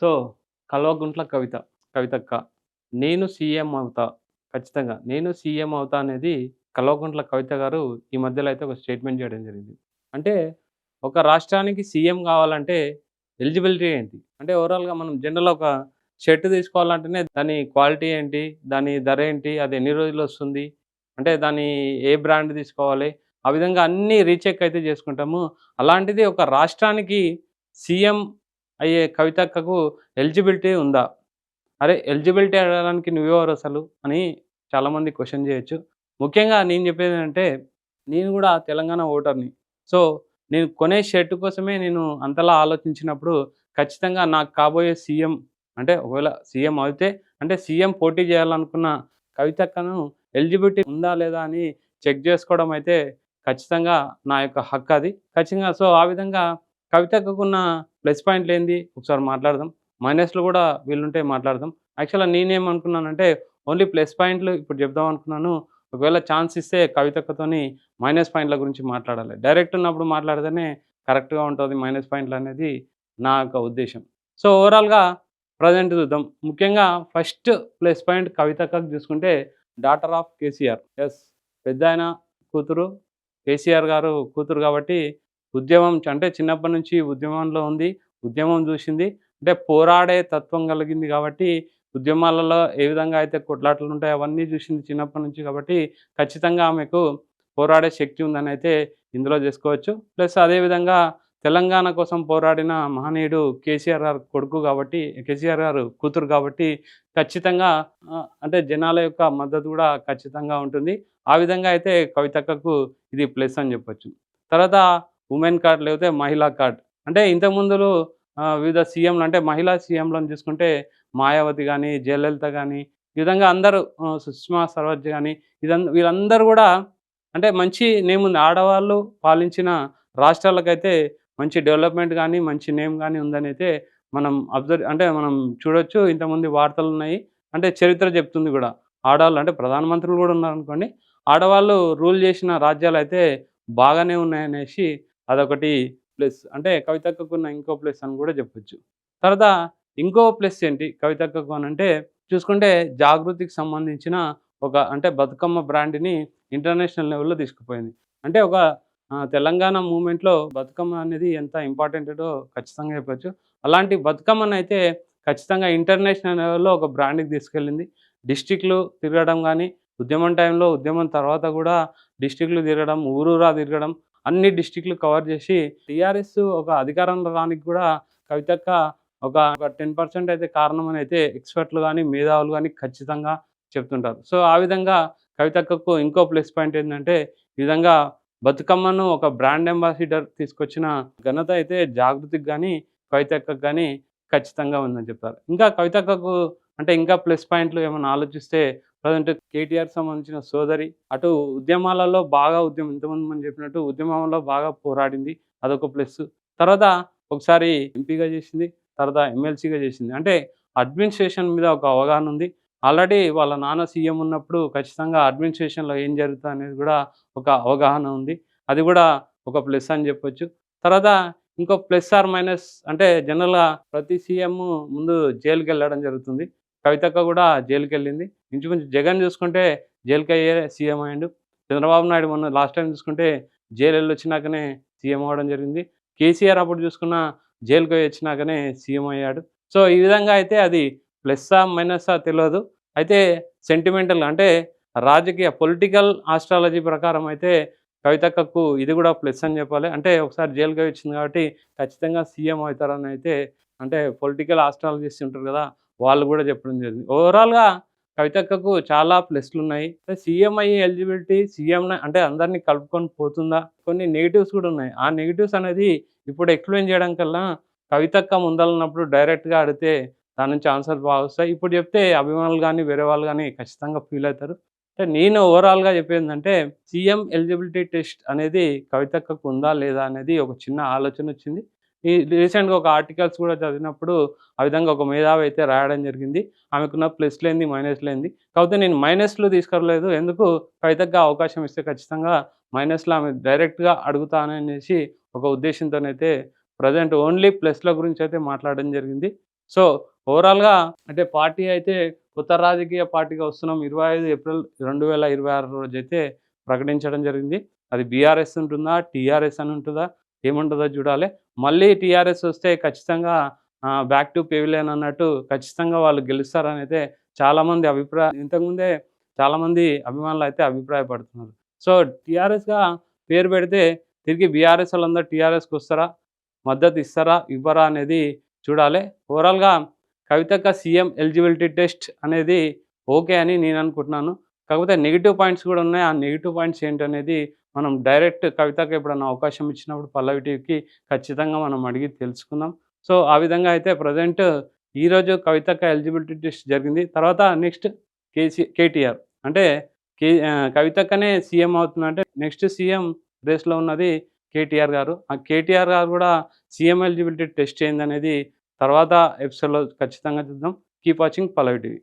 So, Kalvakuntla Kavitha. కవితక్క. నేను CM అవుతా. ఖచ్చితంగా. నేను సీఎం అవుతా అనేది కల్వకుంట్ల కవిత గారు ఈ మధ్యలో అయితే ఒక స్టేట్‌మెంట్ చేయడం జరిగింది. అంటే ఒక రాష్ట్రానికి సీఎం కావాలంటే ఎలిజిబిలిటీ ఏంటి? అంటే ఓవరాల్‌గా మనం జనరల్‌గా ఒక షర్ట్ తీసుకోవాలంటేనే దాని క్వాలిటీ ఏంటి? దాని ధర ఏంటి? అది ఎన్ని రోజులొస్తుంది? అంటే దాన్ని ఏ బ్రాండ్ తీసుకోవాలి? ఆ విధంగా అన్నీ రీచెక్ అయితే చేసుకుంటాము. అలాంటిది ఒక రాష్ట్రానికి సీఎం అయ్యే కవితక్కకు ఎలిజిబిలిటీ ఉందా? అరే! ఎలిజిబిలిటీ అడగడానికి నువ్వెవరసలు అని చాలామంది క్వెషన్ చేయొచ్చు. ముఖ్యంగా నేను చెప్పేదేంటంటే, నేను గూడా తెలంగాణ ఓటర్‌ని. సో, నేను కొనే షర్ట్ కోసమే నేను అంతలా ఆలోచించినప్పుడు, ఖచ్చితంగా నాకు కాబోయే సీఎం అంటే ఒకవేళ సీఎం అయితే అంటే సీఎం పోటీ చేయాలనుకున్న కవితక్కను ఎలిజిబిలిటీ ఉందా? లేదా? అని చెక్ జేసుకోవడం అయితే ఖచ్చితంగా నా యొక్క హక్కది. ఖచ్చితంగా సో, ఆ విధంగా కవితక్కకున్న ప్లస్ పాయింట్‌లేంది ఒకసారి మాట్లాడదాం. మైనస్‌లు గూడా వీలుంటే మాట్లాడదాం. యాక్చువల్‌గా నేనేమనుకున్నానంటే, ఓన్లీ ప్లస్ పాయింట్లు ఇప్పుడు చెప్దాం అనుకున్నాను. ఒకవేళ ఛాన్స్ ఇస్తే కవితక్కతోని మైనస్ పాయింట్ల గురించి మాట్లాడాలి. డైరెక్ట్ ఉన్నప్పుడు మాట్లాడితేనే కరెక్ట్‌గా ఉంటది మైనస్ పాయింట్లనేది నా యొక్క ఉద్దేశ్యం. సో, ఓవరాల్‌గా ప్రెజెంట్ చూద్దాం. ముఖ్యంగా ఫస్ట్ ప్లస్ పాయింట్ కవితక్కకి చూసుకుంటే డాటర్ ఆఫ్ కేసీఆర్. యెస్. పెద్దాయన కూతురు. కేసీఆర్ గారు కూతురు కాబట్టి ఉద్యమం అంటే చిన్నప్పటి నుంచి ఉద్యమంలో ఉంది. ఉద్యమం చూసింది. అంటే పోరాడే తత్వం కలిగింది కాబట్టి, ఉద్యమాలలో ఏ విధంగా అయితే కొట్లాటలుంటాయో అవన్నీ చూసింది చిన్నప్పటి నుంచి కాబట్టి, ఖచ్చితంగా ఆమెకు పోరాడే శక్తి ఉందనైతే ఇందులో జేసుకోవచ్చు. ప్లస్ అదే విధంగా తెలంగాణ కోసం పోరాడిన మహనీయుడు కేసీఆర్ గారు కొడుకు గాబట్టి, కేసీఆర్ గారు కూతురు గాబట్టి ఖచ్చితంగా అంటే జనాల యొక్క మద్దతు గూడా ఖచ్చితంగా ఉంటుంది. ఆ విధంగా అయితే కవితక్కకు ఇది ప్లస్ అని జెప్పొచ్చు. తర్వాత వుమెన్ కార్డ్ లేకపోతే మహిళా కార్డ్. అంటే ఇంతకుముందులు వివిధ సీఎంలు అంటే మహిళా సీఎంలను చూసుకుంటే మాయావతి గానీ, జయలలిత గానీ, ఈ విధంగా అందరూ సుష్మా స్వరాజ్ గానీ వీళ్ళందరూ గూడా అంటే మంచి నేమ్ ఉంది. ఆడవాళ్ళు పాలించిన రాష్ట్రాలకైతే మంచి డెవలప్‌మెంట్ గానీ, మంచి నేమ్ గానీ ఉందనైతే మనం అంటే మనం చూడొచ్చు. ఇంతకుముందు వార్తలున్నాయి. అంటే చరిత్ర చెప్తుంది గూడా. ఆడవాళ్ళు అంటే ప్రధానమంత్రులు గూడా ఉన్నారనుకోండి. ఆడవాళ్ళు రూల్ చేసిన రాజ్యాలైతే బాగానే ఉన్నాయనేసి అదొకటి ప్లస్. అంటే కవితక్కకున్న ఇంకో ప్లస్ అని గూడా జెప్పొచ్చు. తర్వాత ఇంకో ప్లస్ ఏంటి కవితక్కకు అనంటే చూసుకుంటే జాగృతికి సంబంధించిన ఒక అంటే బతుకమ్మ బ్రాండ్‌ని ఇంటర్నేషనల్ లెవెల్‌లో తీసుకుపోయింది. అంటే ఒక తెలంగాణ మూవ్‌మెంట్‌లో బతుకమ్మ అనేది ఎంత ఇంపార్టెంటో ఖచ్చితంగా చెప్పొచ్చు. అలాంటి బతుకమ్మనైతే ఖచ్చితంగా ఇంటర్నేషనల్ లెవెల్‌లో ఒక బ్రాండ్‌కి తీసుకెళ్ళింది. డిస్ట్రిక్ట్‌లు తిరగడం గానీ, ఉద్యమం టైంలో, ఉద్యమం తర్వాత గూడా డిస్ట్రిక్ట్‌లు తిరగడం, ఊరూరా తిరగడం, అన్ని డిస్ట్రిక్ట్‌లు కవర్ చేసి టీఆర్ఎస్ ఒక అధికారంలో రానికి గూడా కవితక్క ఒక 10% అయితే కారణమని అయితే ఎక్స్‌పర్ట్‌లు గానీ, మేధావులు గానీ ఖచ్చితంగా చెప్తుంటారు. సో, ఆ విధంగా కవితక్కకు ఇంకో ప్లస్ పాయింట్ ఏందంటే, ఈ విధంగా బతుకమ్మను ఒక బ్రాండ్ అంబాసిడర్ తీసుకొచ్చిన ఘనత అయితే జాగృతికి గానీ, కవితక్కకి గానీ ఖచ్చితంగా ఉందని చెప్తారు. ఇంకా కవితక్కకు అంటే ఇంకా ప్లస్ పాయింట్లు ఏమన్నా ఆలోచిస్తే ప్రజెంట్ కేటీఆర్‌కి సంబంధించిన సోదరి. అటు ఉద్యమాలలో బాగా ఇంతకుముందు మనం చెప్పినట్టు ఉద్యమంలో బాగా పోరాడింది. అదొక ప్లస్సు. తర్వాత ఒకసారి ఎంపీగా చేసింది. తర్వాత ఎమ్మెల్సీగా చేసింది. అంటే అడ్మినిస్ట్రేషన్ మీద ఒక అవగాహన ఉంది. ఆల్రెడీ వాళ్ళ నాన్న సీఎం ఉన్నప్పుడు ఖచ్చితంగా అడ్మినిస్ట్రేషన్‌లో ఏం జరుగుతదనేది గూడా ఒక అవగాహన ఉంది. అది గూడా ఒక ప్లస్ అని జెప్పొచ్చు. తర్వాత ఇంకో ప్లస్ ఆర్ మైనస్ అంటే జనరల్‌గా ప్రతి సీఎం ముందు జైలుకెళ్ళడం జరుగుతుంది. కవితక్క గూడా జైలుకెళ్ళింది. ఇంచుమించు జగన్ చూసుకుంటే జైలుకయ్యే సీఎం అయ్యిండు. చంద్రబాబు నాయుడు మొన్న లాస్ట్ టైమ్ చూసుకుంటే జైలెళ్ళొచ్చినాకనే సీఎం అవ్వడం జరిగింది. కేసీఆర్ అప్పుడు చూసుకున్న జైలుకి వచ్చినాకనే సీఎం అయ్యాడు. సో, ఈ విధంగా అయితే అది ప్లస్సా? మైనస్సా తెలవదు. అయితే సెంటిమెంటల్ అంటే రాజకీయ పొలిటికల్ ఆస్ట్రాలజీ ప్రకారం అయితే కవితక్కకు ఇది గూడా ప్లస్ అని జెప్పాలి. అంటే ఒకసారి జైలుకి పోయి వచ్చింది కాబట్టి ఖచ్చితంగా సీఎం అవుతారని అయితే అంటే పొలిటికల్ ఆస్ట్రాలజిస్ట్ ఉంటారు గదా! వాళ్ళు గూడా చెప్పడం జరిగింది. ఓవరాల్‌గా కవితక్కకు చాలా ప్లస్‌లున్నాయి. సీఎం అయ్యే ఎలిజిబిలిటీ సీఎంని అంటే అందరిని కలుపుకొని పోతుందా? కొన్ని నెగెటివ్స్ గూడా ఉన్నాయి. ఆ నెగెటివ్స్ అనేది ఇప్పుడు ఎక్స్‌ప్లెయిన్ చేయడం కల్లా కవితక్క ముందలున్నప్పుడు డైరెక్ట్‌గా అడిగితే దాని నుంచి ఆన్సర్స్ బాగొస్తాయి. ఇప్పుడు చెప్తే అభిమానులు గానీ, వేరే వాళ్ళు గానీ ఖచ్చితంగా ఫీల్ అయితారు. అంటే నేను ఓవరాల్‌గా చెప్పేదేంటంటే సీఎం ఎలిజిబిలిటీ టెస్ట్ అనేది కవితక్కకు ఉందా? లేదా? అనేది ఒక చిన్న ఆలోచనొచ్చింది. ఈ రీసెంట్‌గా ఒక ఆర్టికల్స్ కూడా చదివినప్పుడు ఆ విధంగా ఒక మేధావి అయితే రాయడం జరిగింది. ఆమెకున్న ప్లస్‌లేంది, మైనస్‌లేంది. కాకపోతే నేను మైనస్‌లు తీసుకురాలేదు. ఎందుకు కవితకి అవకాశం ఇస్తే ఖచ్చితంగా మైనస్‌లో ఆమె డైరెక్ట్‌గా అడుగుతాననేసి ఒక ఉద్దేశ్యంతోనైతే ప్రెజెంట్ ఓన్లీ ప్లస్‌ల గురించైతే మాట్లాడడం జరిగింది. సో, ఓవరాల్‌గా అంటే పార్టీ అయితే కొత్త రాజకీయ పార్టీగా వస్తున్నాం. 25 ఏప్రిల్ 2026 రోజైతే ప్రకటించడం జరిగింది. అది బీఆర్ఎస్ ఉంటుందా? టీఆర్ఎస్ అని ఉంటదా? ఏముంటదో చూడాలి. మళ్ళీ టీఆర్ఎస్ వస్తే ఖచ్చితంగా బ్యాక్ టు పెవిలియన్ అన్నట్టు ఖచ్చితంగా వాళ్ళు గెలుస్తారనైతే చాలామంది ఇంతకుముందే చాలామంది అభిమానులైతే అభిప్రాయపడుతున్నారు. సో, టీఆర్ఎస్‌గా పేరు పెడితే తిరిగి బీఆర్ఎస్ వాళ్ళందరూ టీఆర్ఎస్‌కొస్తారా? మద్దతు ఇస్తారా? ఇవ్వరా? అనేది చూడాలి. ఓవరాల్‌గా కవితక్క సీఎం ఎలిజిబిలిటీ టెస్ట్ అనేది ఓకే అని నేను అనుకుంటున్నాను. కాకపోతే నెగెటివ్ పాయింట్స్ కూడా ఉన్నాయి. ఆ నెగెటివ్ పాయింట్స్ ఏంటనేది మనం డైరెక్ట్ కవితకి ఎప్పుడన్నా అవకాశం ఇచ్చినప్పుడు పల్లవి టీవీకి ఖచ్చితంగా మనం అడిగి తెలుసుకుందాం. సో, ఆ విధంగా అయితే ప్రెజెంట్ ఈరోజు కవితక్క ఎలిజిబిలిటీ టెస్ట్ జరిగింది. తర్వాత నెక్స్ట్ కేటీఆర్. అంటే కవితక్కనే సీఎం అవుతుందంటే నెక్స్ట్ సీఎం రేస్‌లో ఉన్నది కేటీఆర్ గారు. ఆ కేటీఆర్ గారు కూడా సీఎం ఎలిజిబిలిటీ టెస్ట్ ఏందనేది తర్వాత ఎపిసోడ్‌లో ఖచ్చితంగా చూద్దాం. కీప్ వాచింగ్ పల్లవి టీవీ.